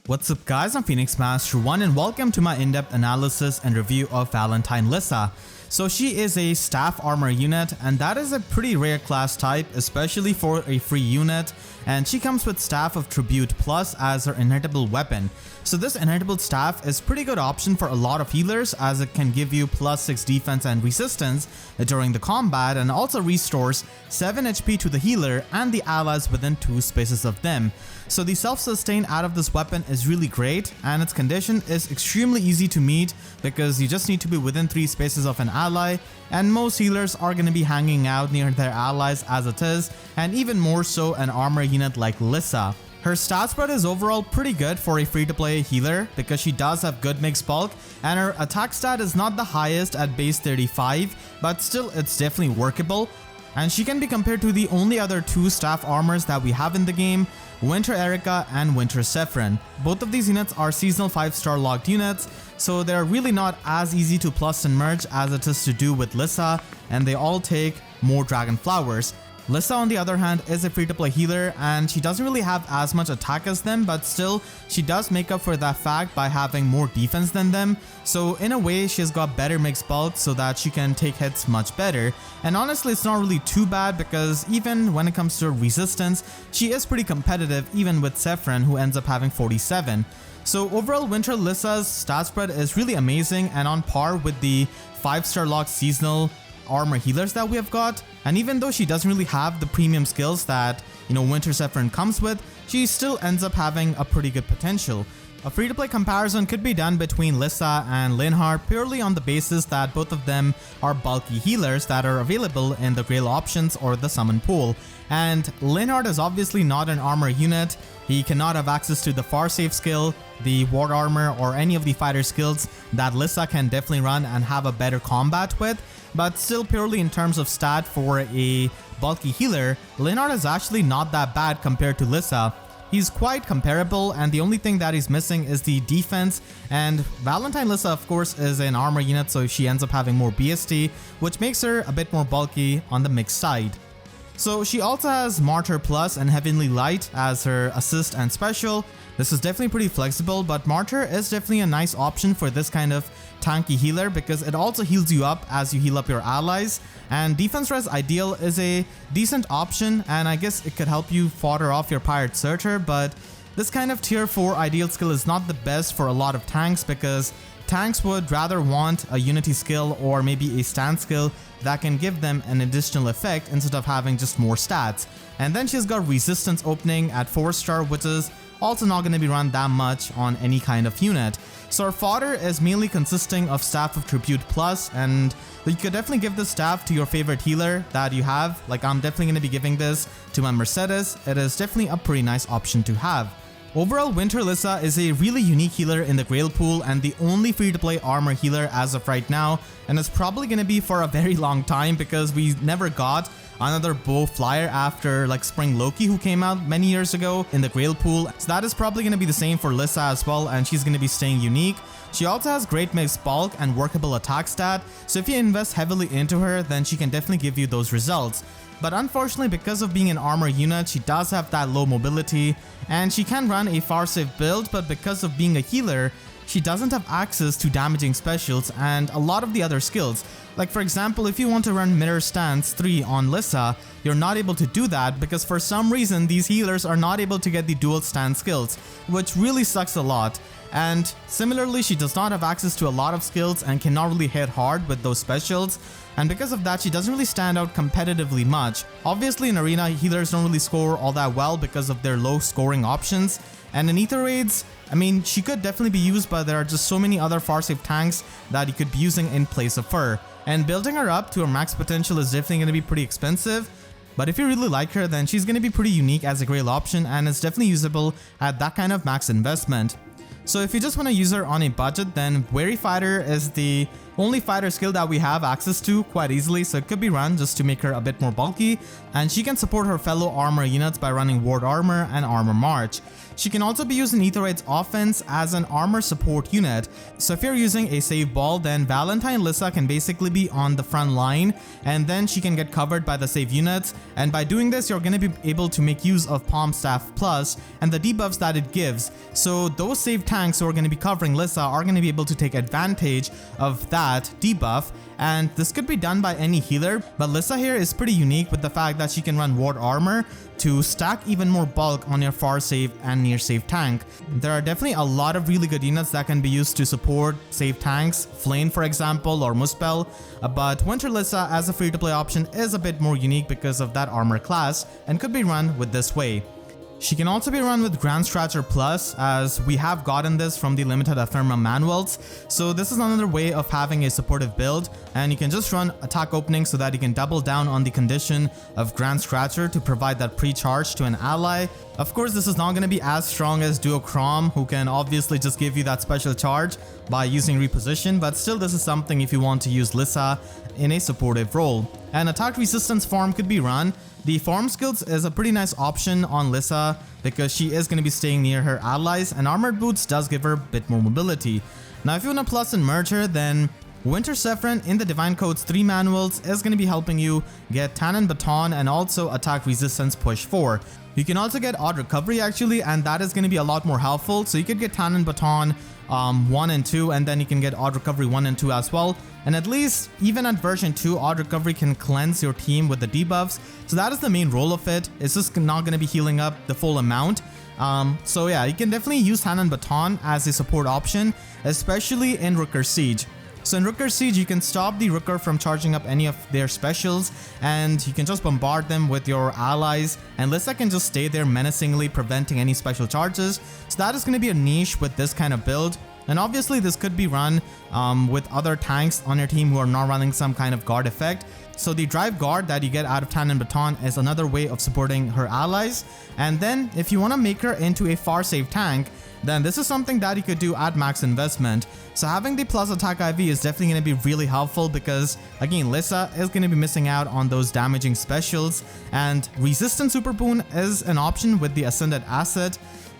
What's up guys, I'm Phoenix Master 1 and welcome to my in-depth analysis and review of Valentine Lissa. So she is a staff armor unit and that is a pretty rare class type, especially for a free unit, and she comes with Staff of Tribute Plus as her inheritable weapon. So this inheritable staff is pretty good option for a lot of healers as it can give you +6 defense and resistance during the combat and also restores 7 HP to the healer and the allies within 2 spaces of them. So the self-sustain out of this weapon is really great and its condition is extremely easy to meet because you just need to be within 3 spaces of an ally, and most healers are going to be hanging out near their allies as it is, and even more so an armor unit like Lissa. Her stat spread is overall pretty good for a free-to-play healer because she does have good mixed bulk and her attack stat is not the highest at base 35, but still it's definitely workable. And she can be compared to the only other 2 staff armors that we have in the game, Winter Erica and Winter Saffron. Both of these units are seasonal 5-star locked units, so they're really not as easy to plus and merge as it is to do with Lissa, and they all take more dragon flowers. Lissa on the other hand is a free-to-play healer and she doesn't really have as much attack as them, but still she does make up for that fact by having more defense than them. So in a way she's got better mixed bulk so that she can take hits much better, and honestly it's not really too bad because even when it comes to resistance she is pretty competitive even with Saffron, who ends up having 47. So overall Winter Lissa's stat spread is really amazing and on par with the 5-star locked seasonal armor healers that we have got. And even though she doesn't really have the premium skills that, Winter Saffron comes with, she still ends up having a pretty good potential. A free-to-play comparison could be done between Lissa and Linhardt purely on the basis that both of them are bulky healers that are available in the Grail options or the summon pool. And Linhardt is obviously not an armor unit. He cannot have access to the far save skill, the ward armor, or any of the fighter skills that Lissa can definitely run and have a better combat with. But still, purely in terms of stat for a bulky healer, Linhardt is actually not that bad compared to Lissa. He's quite comparable and the only thing that he's missing is the defense, and Valentine Lissa of course is an armor unit, so she ends up having more BST, which makes her a bit more bulky on the mixed side. So she also has Martyr Plus and Heavenly Light as her assist and special. This is definitely pretty flexible, but Martyr is definitely a nice option for this kind of tanky healer because it also heals you up as you heal up your allies, and Defense Res Ideal is a decent option and I guess it could help you fodder off your Pirate Searcher, but this kind of tier 4 ideal skill is not the best for a lot of tanks because tanks would rather want a unity skill or maybe a stand skill that can give them an additional effect instead of having just more stats. And then she's got resistance opening at 4-star, which is also not going to be run that much on any kind of unit. So our fodder is mainly consisting of Staff of Tribute Plus, and you could definitely give this staff to your favorite healer that you have. Like I'm definitely going to be giving this to my Mercedes. It is definitely a pretty nice option to have. Overall, Winter Lissa is a really unique healer in the Grail pool and the only free-to-play armor healer as of right now, and it's probably going to be for a very long time because we never got another bow flyer after like Spring Loki, who came out many years ago in the Grail pool. So that is probably going to be the same for Lissa as well, and she's going to be staying unique. She also has great mixed bulk and workable attack stat, so if you invest heavily into her then she can definitely give you those results. But unfortunately, because of being an armor unit, she does have that low mobility and she can run a far save build, but because of being a healer she doesn't have access to damaging specials and a lot of the other skills. Like for example, if you want to run Mirror Stance 3 on Lissa, you're not able to do that because for some reason these healers are not able to get the dual stance skills, which really sucks a lot. And similarly, she does not have access to a lot of skills and cannot really hit hard with those specials, and because of that she doesn't really stand out competitively much. Obviously in arena healers don't really score all that well because of their low scoring options, and in Aether raids, I mean, she could definitely be used, but there are just so many other far save tanks that you could be using in place of her, and building her up to her max potential is definitely going to be pretty expensive. But if you really like her then she's going to be pretty unique as a Grail option and is definitely usable at that kind of max investment. So if you just want to use her on a budget, then Wary Fighter is the only fighter skill that we have access to quite easily, so it could be run just to make her a bit more bulky, and she can support her fellow armor units by running Ward Armor and Armor March. She can also be used in Aetherite's offense as an armor support unit. So if you're using a save ball, then Valentine Lissa can basically be on the front line, and then she can get covered by the save units. And by doing this, you're going to be able to make use of Palm Staff Plus and the debuffs that it gives. So those save tanks who are going to be covering Lissa are going to be able to take advantage of that debuff. And this could be done by any healer, but Lissa here is pretty unique with the fact that she can run ward armor to stack even more bulk on your far save and near save tank. There are definitely a lot of really good units that can be used to support save tanks, Flame for example, or Muspel, but Winter Lissa as a free to play option is a bit more unique because of that armor class and could be run with this way. She can also be run with Grand Scratcher Plus, as we have gotten this from the limited Ephemera manuals. So this is another way of having a supportive build, and you can just run attack opening so that you can double down on the condition of Grand Scratcher to provide that pre-charge to an ally. Of course, this is not going to be as strong as Duochrome, who can obviously just give you that special charge by using reposition, but still this is something if you want to use Lissa in a supportive role. An attack resistance farm could be run. The farm skills is a pretty nice option on Lissa because she is going to be staying near her allies, and armored boots does give her a bit more mobility. Now if you want to plus and merge her, then Winter Zephyrin in the Divine Codes 3 manuals is going to be helping you get Tannin Baton and also attack resistance push 4. You can also get odd recovery actually, and that is going to be a lot more helpful. So you could get Tannin Baton 1 and 2, and then you can get odd recovery 1 and 2 as well. And at least even at version 2, odd recovery can cleanse your team with the debuffs. So that is the main role of it. It's just not going to be healing up the full amount. So yeah, you can definitely use Tannin Baton as a support option, especially in Rooker Siege. So in Rooker Siege, you can stop the Rooker from charging up any of their specials, and you can just bombard them with your allies, and Lissa can just stay there menacingly preventing any special charges. So that is going to be a niche with this kind of build. And obviously this could be run with other tanks on your team who are not running some kind of guard effect. So the drive guard that you get out of Tannin Baton is another way of supporting her allies. And then if you want to make her into a far save tank, then this is something that you could do at max investment. So having the plus attack IV is definitely going to be really helpful because again, Lissa is going to be missing out on those damaging specials, and resistance super boon is an option with the Ascended Asset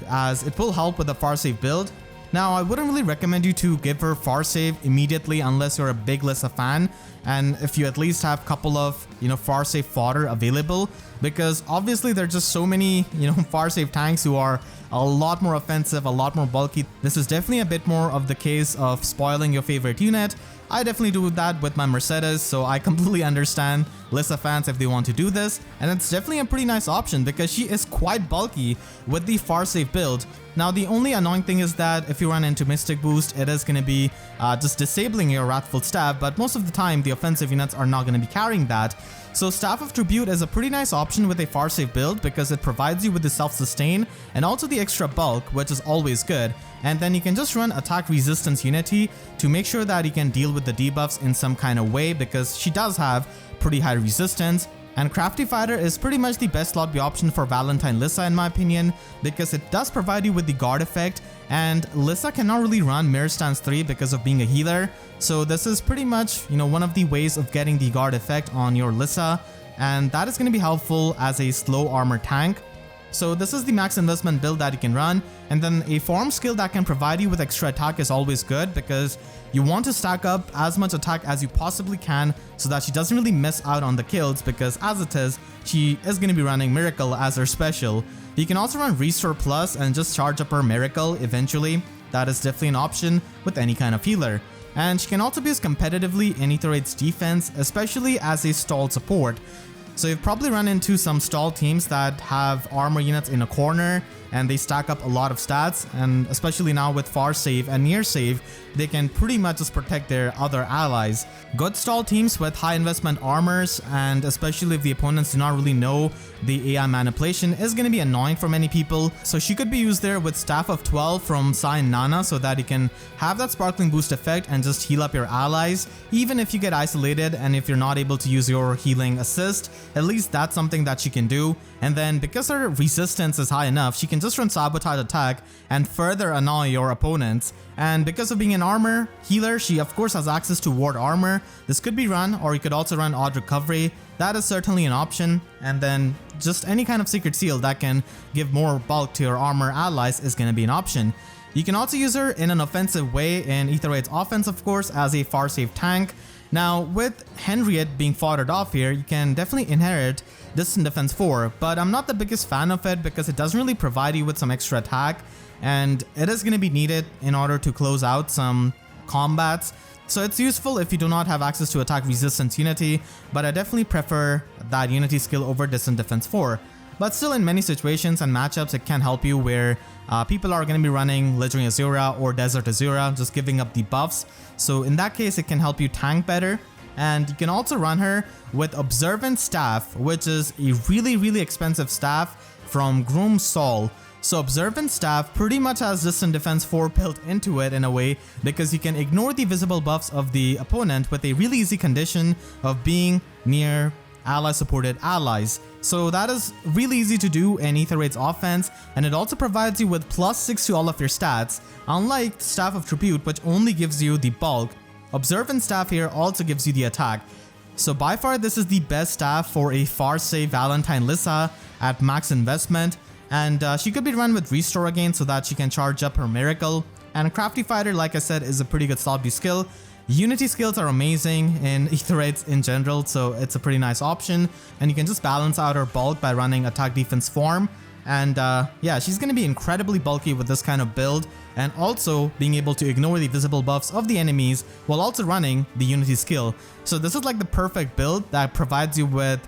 as it will help with the far save build. Now, I wouldn't really recommend you to give her far save immediately unless you're a big Lissa fan, and if you at least have a couple of, far save fodder available, because obviously there are just so many, far save tanks who are a lot more offensive, a lot more bulky. This is definitely a bit more of the case of spoiling your favorite unit. I definitely do that with my Mercedes, so I completely understand Lissa fans if they want to do this, and it's definitely a pretty nice option because she is quite bulky with the far save build. Now the only annoying thing is that if you run into Mystic Boost, it is going to be just disabling your Wrathful Staff, but most of the time the offensive units are not going to be carrying that. So Staff of Tribute is a pretty nice option with a far save build because it provides you with the self-sustain and also the extra bulk, which is always good. And then you can just run attack resistance Unity to make sure that you can deal with the debuffs in some kind of way because she does have pretty high resistance. And Crafty Fighter is pretty much the best slot B option for Valentine Lissa in my opinion because it does provide you with the guard effect, and Lissa cannot really run Mirror Stance 3 because of being a healer. So this is pretty much, one of the ways of getting the guard effect on your Lissa, and that is going to be helpful as a slow armor tank. So this is the max investment build that you can run, and then a farm skill that can provide you with extra attack is always good because you want to stack up as much attack as you possibly can so that she doesn't really miss out on the kills, because as it is, she is going to be running Miracle as her special. You can also run Restore Plus and just charge up her Miracle eventually. That is definitely an option with any kind of healer. And she can also be used competitively in Aetherite's defense, especially as a stall support. So you've probably run into some stall teams that have armor units in a corner and they stack up a lot of stats, and especially now with far save and near save, they can pretty much just protect their other allies. Good stall teams with high investment armors, and especially if the opponents do not really know the AI manipulation, is going to be annoying for many people. So she could be used there with Staff of 12 from Sai and Nana so that you can have that sparkling boost effect and just heal up your allies. Even if you get isolated and if you're not able to use your healing assist, at least that's something that she can do. And then because her resistance is high enough, she can just run Sabotage Attack and further annoy your opponents. And because of being an armor healer, she of course has access to ward armor. This could be run, or you could also run Odd Recovery. that is certainly an option. And then just any kind of secret seal that can give more bulk to your armor allies is going to be an option. You can also use her in an offensive way in AETHER offense, of course, as a far safe tank. Now, with Henriette being foddered off here, you can definitely inherit Distant Defense 4, but I'm not the biggest fan of it because it doesn't really provide you with some extra attack, and it is going to be needed in order to close out some combats. So it's useful if you do not have access to attack resistance unity, but I definitely prefer that unity skill over Distant Defense 4. But still, in many situations and matchups, it can help you where people are going to be running Legendary Azura or Desert Azura, just giving up the buffs. So in that case, it can help you tank better. And you can also run her with Observant Staff, which is a really expensive staff from Groom Sol. So Observant Staff pretty much has Distant Defense 4 built into it in a way, because you can ignore the visible buffs of the opponent with a really easy condition of being near ally supported allies. So that is really easy to do in AETHER offense, and it also provides you with +6 to all of your stats, unlike Staff of Tribute, which only gives you the bulk. Observant Staff here also gives you the attack. So by far this is the best staff for a far safe Valentine Lissa at max investment, and she could be run with Restore again so that she can charge up her Miracle. And Crafty Fighter, like I said, is a pretty good slot skill. Unity skills are amazing in AETHER in general, so it's a pretty nice option, and you can just balance out her bulk by running attack defense form. And yeah, she's going to be incredibly bulky with this kind of build, and also being able to ignore the visible buffs of the enemies while also running the Unity skill. So this is like the perfect build that provides you with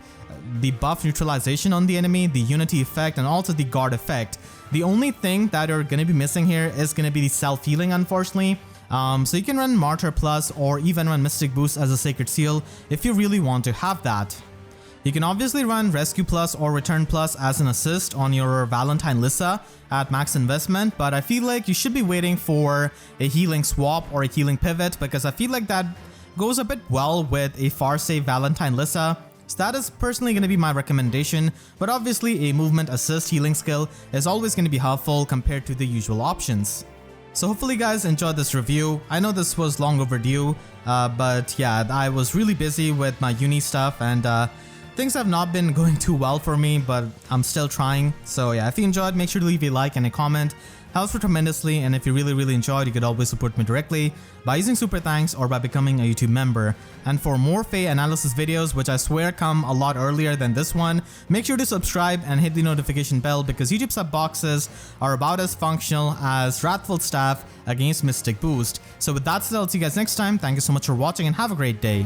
the buff neutralization on the enemy, the Unity effect, and also the guard effect. The only thing that you're going to be missing here is going to be the self-healing, unfortunately. So you can run Martyr Plus or even run Mystic Boost as a Sacred Seal if you really want to have that. You can obviously run Rescue Plus or Return Plus as an assist on your Valentine Lissa at max investment, but I feel like you should be waiting for a healing swap or a healing pivot, because I feel like that goes a bit well with a far safe Valentine Lissa. So that is personally going to be my recommendation, but obviously a movement assist healing skill is always going to be helpful compared to the usual options. So hopefully guys enjoyed this review. I know this was long overdue, but yeah, I was really busy with my uni stuff, and things have not been going too well for me, but I'm still trying. So yeah, if you enjoyed, make sure to leave a like and a comment. Helps me tremendously, and if you really enjoyed, you could always support me directly by using super thanks or by becoming a YouTube member. And for more FEH analysis videos, which I swear come a lot earlier than this one, make sure to subscribe and hit the notification bell, because YouTube sub boxes are about as functional as Wrathful Staff against Mystic Boost. So with that said, I'll see you guys next time. Thank you so much for watching and have a great day.